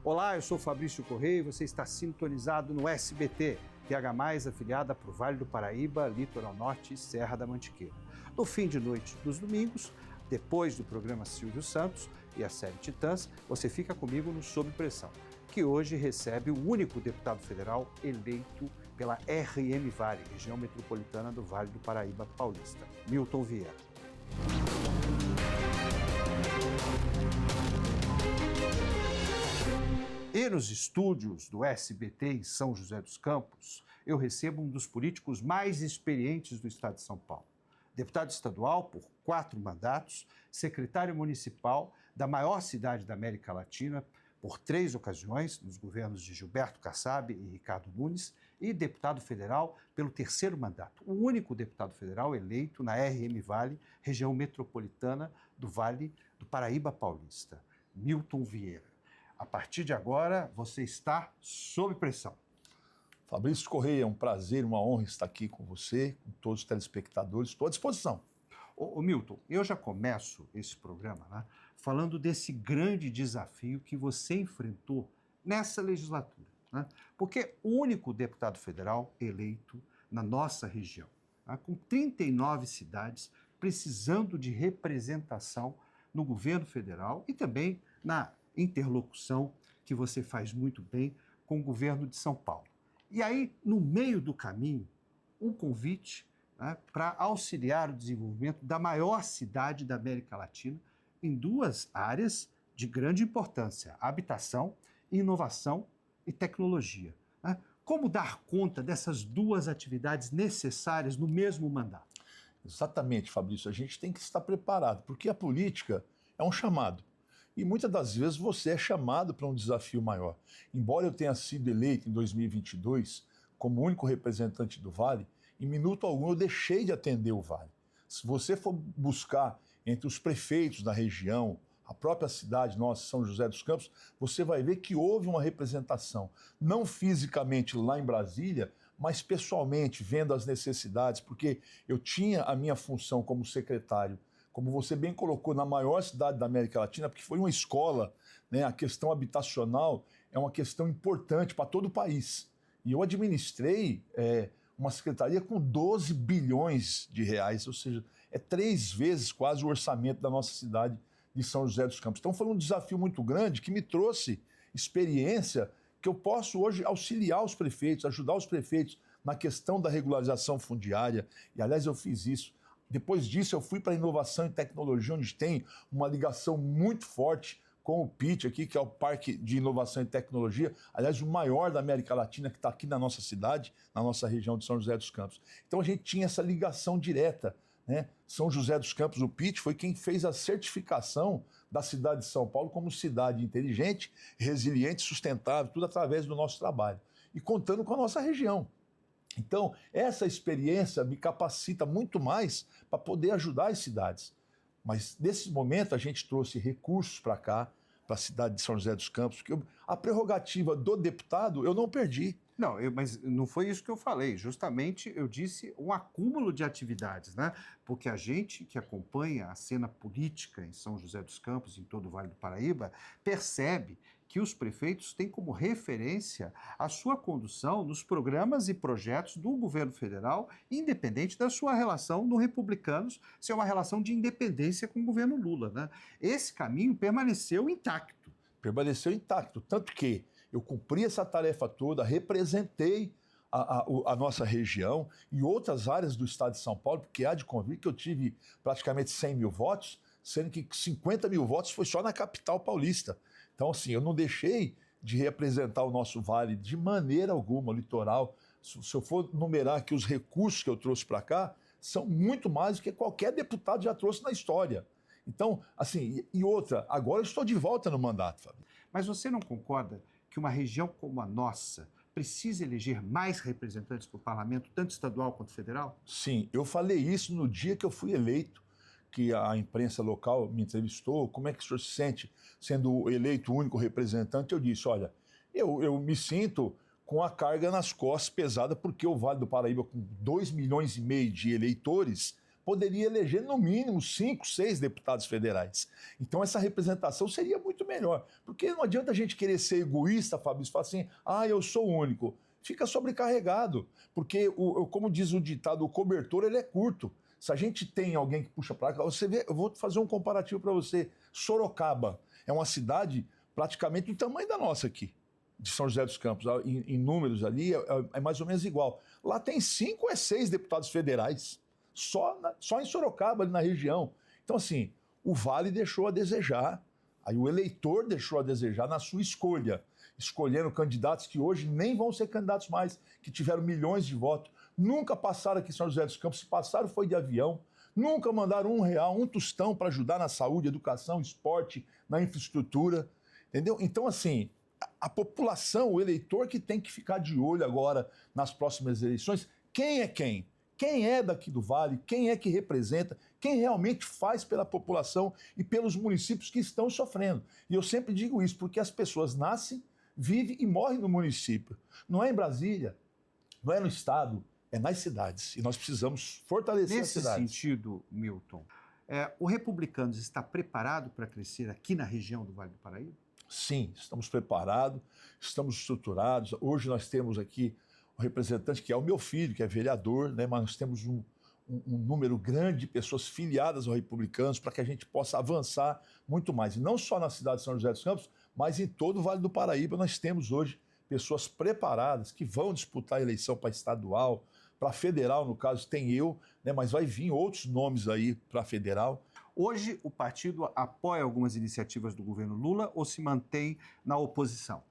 Olá, eu sou Fabrício Correia e você está sintonizado no SBT, TH+, afiliada para o Vale do Paraíba, Litoral Norte e Serra da Mantiqueira. No fim de noite dos domingos, depois do programa Silvio Santos e a série Titãs, você fica comigo no Sob Pressão, que hoje recebe o único deputado federal eleito pela RM Vale, região metropolitana do Vale do Paraíba Paulista, Milton Vieira. E nos estúdios do SBT em São José dos Campos, eu recebo um dos políticos mais experientes do estado de São Paulo. Deputado estadual por 4 mandatos, secretário municipal da maior cidade da América Latina por 3 ocasiões, nos governos de Gilberto Kassab e Ricardo Nunes, e deputado federal pelo 3º mandato. O único deputado federal eleito na RM Vale, região metropolitana do Vale do Paraíba Paulista, Milton Vieira. A partir de agora, você está sob pressão. Fabrício Correia, é um prazer, uma honra estar aqui com você, com todos os telespectadores. Estou à disposição. Ô Milton, eu já começo esse programa falando desse grande desafio que você enfrentou nessa legislatura. Porque o único deputado federal eleito na nossa região, com 39 cidades precisando de representação no governo federal e também na interlocução que você faz muito bem com o governo de São Paulo. E aí, no meio do caminho, um convite para auxiliar o desenvolvimento da maior cidade da América Latina em 2 áreas de grande importância: habitação, inovação e tecnologia. Como dar conta dessas 2 atividades necessárias no mesmo mandato? Exatamente, Fabrício. A gente tem que estar preparado, porque a política é um chamado. E muitas das vezes você é chamado para um desafio maior. Embora eu tenha sido eleito em 2022 como único representante do Vale, em minuto algum eu deixei de atender o Vale. Se você for buscar entre os prefeitos da região, a própria cidade nossa, São José dos Campos, você vai ver que houve uma representação, não fisicamente lá em Brasília, mas pessoalmente, vendo as necessidades, porque eu tinha a minha função como secretário, como você bem colocou, na maior cidade da América Latina, porque foi uma escola, a questão habitacional é uma questão importante para todo o país. E eu administrei uma secretaria com 12 bilhões de reais, ou seja, é 3 vezes quase o orçamento da nossa cidade de São José dos Campos. Então foi um desafio muito grande que me trouxe experiência que eu posso hoje auxiliar os prefeitos, ajudar os prefeitos na questão da regularização fundiária. E, aliás, eu fiz isso. Depois disso, eu fui para a inovação e tecnologia, onde tem uma ligação muito forte com o PIT aqui, que é o Parque de Inovação e Tecnologia, aliás, o maior da América Latina, que está aqui na nossa cidade, na nossa região de São José dos Campos. Então, a gente tinha essa ligação direta. São José dos Campos, o PIT, foi quem fez a certificação da cidade de São Paulo como cidade inteligente, resiliente, sustentável, tudo através do nosso trabalho. E contando com a nossa região. Então, essa experiência me capacita muito mais para poder ajudar as cidades. Mas, nesse momento, a gente trouxe recursos para cá, para a cidade de São José dos Campos, porque a prerrogativa do deputado eu não perdi. Não, mas não foi isso que eu falei. Justamente eu disse um acúmulo de atividades, Porque a gente que acompanha a cena política em São José dos Campos, em todo o Vale do Paraíba, percebe que os prefeitos têm como referência a sua condução nos programas e projetos do governo federal, independente da sua relação no Republicanos, ser uma relação de independência com o governo Lula. Esse caminho permaneceu intacto. Permaneceu intacto, tanto que eu cumpri essa tarefa toda, representei a nossa região e outras áreas do estado de São Paulo, porque há de convir que eu tive praticamente 100 mil votos, sendo que 50 mil votos foi só na capital paulista. Então, assim, eu não deixei de representar o nosso vale de maneira alguma, o litoral. Se eu for numerar aqui os recursos que eu trouxe para cá, são muito mais do que qualquer deputado já trouxe na história. Então, assim, e outra, agora eu estou de volta no mandato, Fábio. Mas você não concorda que uma região como a nossa precisa eleger mais representantes para o parlamento, tanto estadual quanto federal? Sim, eu falei isso no dia que eu fui eleito, que a imprensa local me entrevistou, como é que o senhor se sente sendo eleito o único representante? Eu disse, olha, eu me sinto com a carga nas costas pesada, porque o Vale do Paraíba, com 2,5 milhões de eleitores, poderia eleger no mínimo 5, 6 deputados federais. Então essa representação seria muito melhor. Porque não adianta a gente querer ser egoísta, Fabrício, falar assim, eu sou o único. Fica sobrecarregado, porque, como diz o ditado, o cobertor ele é curto. Se a gente tem alguém que puxa para cá, você vê, eu vou fazer um comparativo para você. Sorocaba é uma cidade praticamente do tamanho da nossa aqui, de São José dos Campos. Em números ali é mais ou menos igual. Lá tem 5 ou 6 deputados federais, só em Sorocaba, ali na região. Então, assim, o Vale deixou a desejar, aí o eleitor deixou a desejar na sua escolha, escolhendo candidatos que hoje nem vão ser candidatos mais, que tiveram milhões de votos, nunca passaram aqui em São José dos Campos, se passaram foi de avião, nunca mandaram R$1, um tostão para ajudar na saúde, educação, esporte, na infraestrutura, entendeu? Então, assim, a população, o eleitor que tem que ficar de olho agora nas próximas eleições, quem é quem? Quem é daqui do Vale? Quem é que representa? Quem realmente faz pela população e pelos municípios que estão sofrendo? E eu sempre digo isso, porque as pessoas nascem, vivem e morrem no município. Não é em Brasília, não é no estado, é nas cidades. E nós precisamos fortalecer as cidades. Nesse sentido, Milton, o Republicanos está preparado para crescer aqui na região do Vale do Paraíba? Sim, estamos preparados, estamos estruturados. Hoje nós temos aqui um representante que é o meu filho, que é vereador, né? Mas nós temos um número grande de pessoas filiadas ao Republicanos para que a gente possa avançar muito mais. E não só na cidade de São José dos Campos, mas em todo o Vale do Paraíba nós temos hoje pessoas preparadas que vão disputar a eleição para estadual, para federal, no caso tem eu, né? Mas vai vir outros nomes aí para federal. Hoje o partido apoia algumas iniciativas do governo Lula ou se mantém na oposição?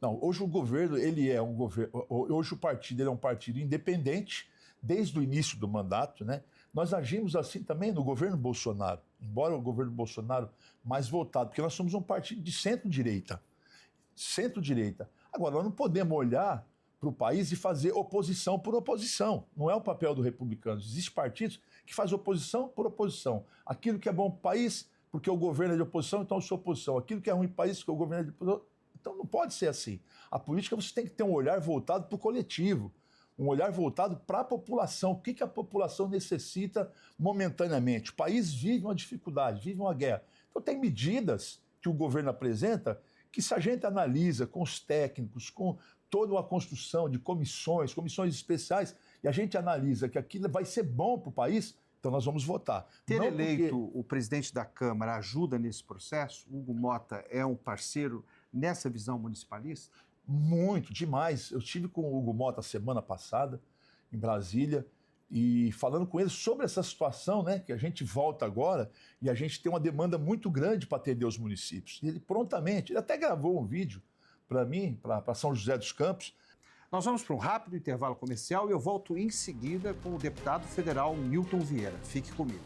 Não, hoje o governo, ele é um governo, hoje o partido ele é um partido independente desde o início do mandato, né? Nós agimos assim também no governo Bolsonaro, embora o governo Bolsonaro mais voltado, porque nós somos um partido de centro-direita. Centro-direita. Agora, nós não podemos olhar para o país e fazer oposição por oposição. Não é o papel do republicano. Existem partidos que fazem oposição por oposição. Aquilo que é bom para o país, porque o governo é de oposição, então eu sou oposição. Aquilo que é ruim para o país, porque o governo é de oposição. Então não pode ser assim. A política você tem que ter um olhar voltado para o coletivo, um olhar voltado para a população. O que a população necessita momentaneamente? O país vive uma dificuldade, vive uma guerra. Então tem medidas que o governo apresenta que se a gente analisa com os técnicos, com toda uma construção de comissões especiais, e a gente analisa que aquilo vai ser bom para o país, então nós vamos votar. Ter eleito o presidente da Câmara ajuda nesse processo? Hugo Motta é um parceiro nessa visão municipalista? Muito, demais. Eu estive com o Hugo Motta semana passada, em Brasília, e falando com ele sobre essa situação, né, que a gente volta agora e a gente tem uma demanda muito grande para atender os municípios. E ele prontamente, ele até gravou um vídeo para mim, para São José dos Campos. Nós vamos para um rápido intervalo comercial e eu volto em seguida com o deputado federal Milton Vieira. Fique comigo.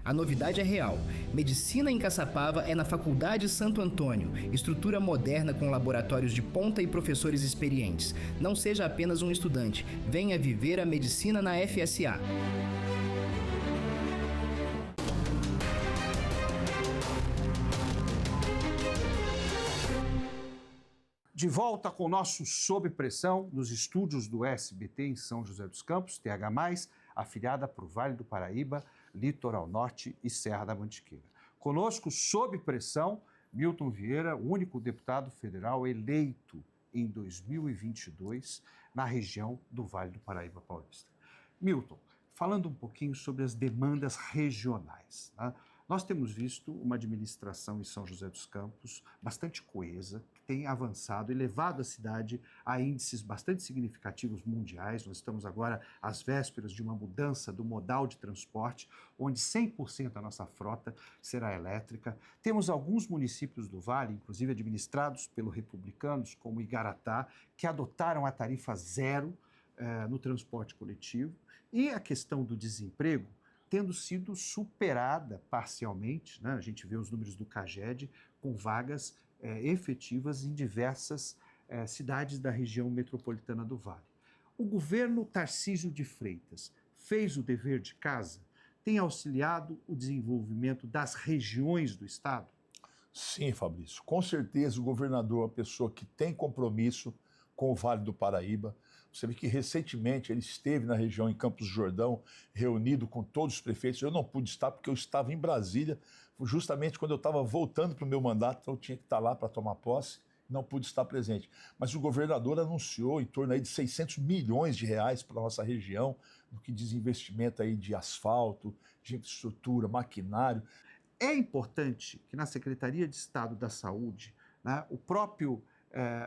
A novidade é real. Medicina em Caçapava é na Faculdade Santo Antônio. Estrutura moderna com laboratórios de ponta e professores experientes. Não seja apenas um estudante. Venha viver a medicina na FSA. De volta com o nosso Sob Pressão, nos estúdios do SBT em São José dos Campos, TH+, afiliada para o Vale do Paraíba, Litoral Norte e Serra da Mantiqueira. Conosco, sob pressão, Milton Vieira, único deputado federal eleito em 2022 na região do Vale do Paraíba Paulista. Milton, falando um pouquinho sobre as demandas regionais, né? Nós temos visto uma administração em São José dos Campos bastante coesa, que tem avançado e levado a cidade a índices bastante significativos mundiais. Nós estamos agora às vésperas de uma mudança do modal de transporte, onde 100% da nossa frota será elétrica. Temos alguns municípios do Vale, inclusive administrados pelos republicanos, como Igaratá, que adotaram a tarifa zero no transporte coletivo. E a questão do desemprego tendo sido superada parcialmente, né? A gente vê os números do CAGED com vagas efetivas em diversas cidades da região metropolitana do Vale. O governo Tarcísio de Freitas fez o dever de casa? Tem auxiliado o desenvolvimento das regiões do Estado? Sim, Fabrício. Com certeza o governador é uma pessoa que tem compromisso com o Vale do Paraíba. Você vê que recentemente ele esteve na região em Campos do Jordão, reunido com todos os prefeitos. Eu não pude estar porque eu estava em Brasília, justamente quando eu estava voltando para o meu mandato, então eu tinha que estar lá para tomar posse, não pude estar presente. Mas o governador anunciou em torno aí de 600 milhões de reais para a nossa região, no que diz investimento aí de asfalto, de infraestrutura, maquinário. É importante que na Secretaria de Estado da Saúde, né, o próprio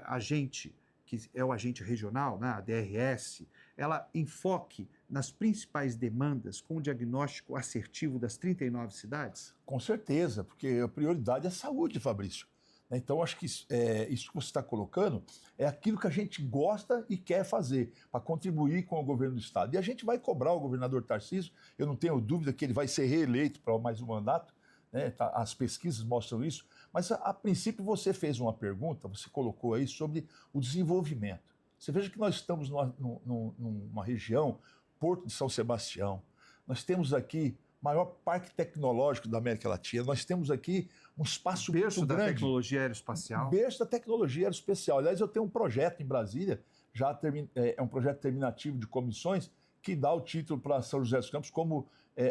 agente, que é o agente regional, né, a DRS, ela enfoque nas principais demandas com o diagnóstico assertivo das 39 cidades? Com certeza, porque a prioridade é a saúde, Fabrício. Então, acho que isso que você está colocando é aquilo que a gente gosta e quer fazer para contribuir com o governo do Estado. E a gente vai cobrar o governador Tarcísio, eu não tenho dúvida que ele vai ser reeleito para mais um mandato, né? As pesquisas mostram isso, mas a princípio você fez uma pergunta, você colocou aí sobre o desenvolvimento. Você veja que nós estamos numa região, Porto de São Sebastião, nós temos aqui o maior parque tecnológico da América Latina, nós temos aqui um espaço berço muito da grande. tecnologia aeroespacial. Berço da tecnologia aeroespacial. Aliás, eu tenho um projeto em Brasília, é um projeto terminativo de comissões, que dá o título para São José dos Campos como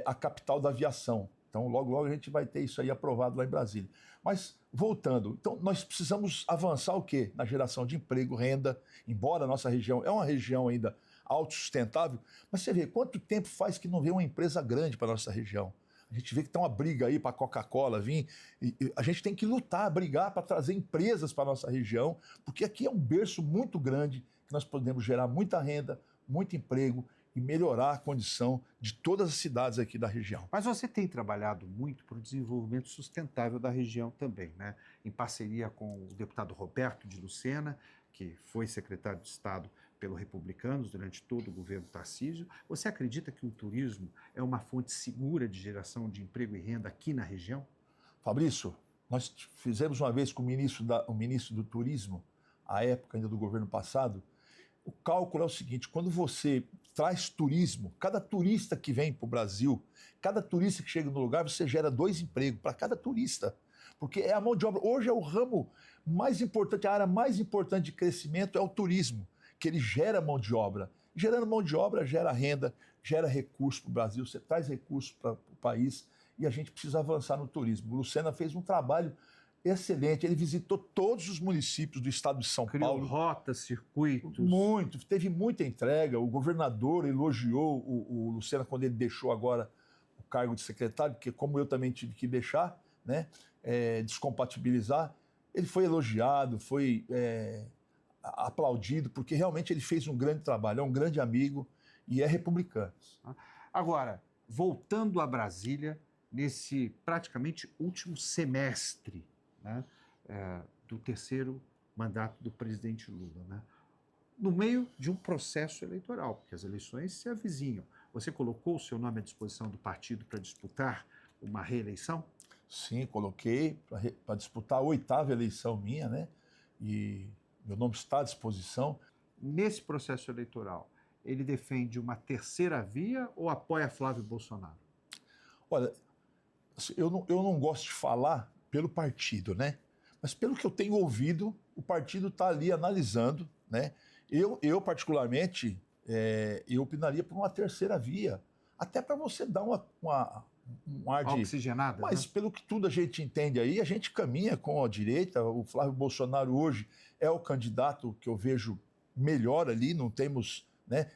a capital da aviação. Então, logo, logo a gente vai ter isso aí aprovado lá em Brasília. Mas, voltando, então nós precisamos avançar o quê? Na geração de emprego, renda, embora a nossa região é uma região ainda autossustentável, mas você vê quanto tempo faz que não vem uma empresa grande para a nossa região. A gente vê que tem uma briga aí para a Coca-Cola vir, e a gente tem que lutar, brigar para trazer empresas para a nossa região, porque aqui é um berço muito grande, que nós podemos gerar muita renda, muito emprego, e melhorar a condição de todas as cidades aqui da região. Mas você tem trabalhado muito para o desenvolvimento sustentável da região também, né? Em parceria com o deputado Roberto de Lucena, que foi secretário de Estado pelo Republicanos durante todo o governo Tarcísio. Você acredita que o turismo é uma fonte segura de geração de emprego e renda aqui na região? Fabrício, nós fizemos uma vez com o ministro do Turismo, à época ainda do governo passado. O cálculo é o seguinte: quando você traz turismo, cada turista que vem para o Brasil, cada turista que chega no lugar, você gera 2 empregos para cada turista. Porque é a mão de obra. Hoje é o ramo mais importante, a área mais importante de crescimento é o turismo, que ele gera mão de obra. Gerando mão de obra, gera renda, gera recurso para o Brasil, você traz recursos para o país e a gente precisa avançar no turismo. O Lucena fez um trabalho excelente, ele visitou todos os municípios do estado de São Paulo. Criou rotas, circuitos. Muito, teve muita entrega. O governador elogiou o Lucena quando ele deixou agora o cargo de secretário, porque como eu também tive que deixar, né, descompatibilizar, ele foi elogiado, foi aplaudido, porque realmente ele fez um grande trabalho, é um grande amigo e é republicano. Agora, voltando a Brasília, nesse praticamente último semestre, né, do terceiro mandato do presidente Lula, né, no meio de um processo eleitoral, porque as eleições se avizinham. Você colocou o seu nome à disposição do partido para disputar uma reeleição? Sim, coloquei para disputar a 8ª eleição minha, né? E meu nome está à disposição. Nesse processo eleitoral, ele defende uma terceira via ou apoia Flávio Bolsonaro? Olha, eu não gosto de falar pelo partido, né? Mas pelo que eu tenho ouvido, o partido está ali analisando, né? Eu particularmente, eu opinaria por uma terceira via, até para você dar um ar de... Oxigenada, Mas né? pelo que tudo a gente entende aí, a gente caminha com a direita. O Flávio Bolsonaro hoje é o candidato que eu vejo melhor ali, não temos... Né,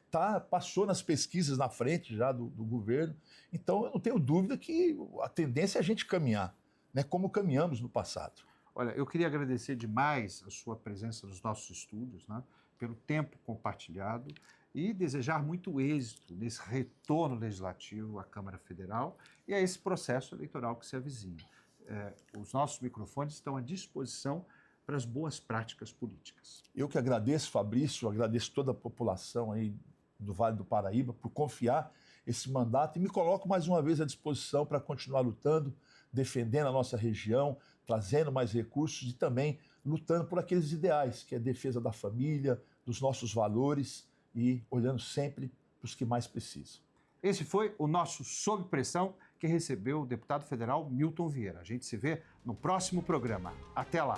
passou nas pesquisas na frente já do governo, então eu não tenho dúvida que a tendência é a gente caminhar, né, como caminhamos no passado. Olha, eu queria agradecer demais a sua presença nos nossos estúdios, né, pelo tempo compartilhado e desejar muito êxito nesse retorno legislativo à Câmara Federal e a esse processo eleitoral que se avizinha. Os nossos microfones estão à disposição para as boas práticas políticas. Eu que agradeço, Fabrício, agradeço toda a população aí do Vale do Paraíba por confiar esse mandato e me coloco mais uma vez à disposição para continuar lutando, defendendo a nossa região, trazendo mais recursos e também lutando por aqueles ideais, que é a defesa da família, dos nossos valores e olhando sempre para os que mais precisam. Esse foi o nosso Sob Pressão, que recebeu o deputado federal Milton Vieira. A gente se vê no próximo programa. Até lá!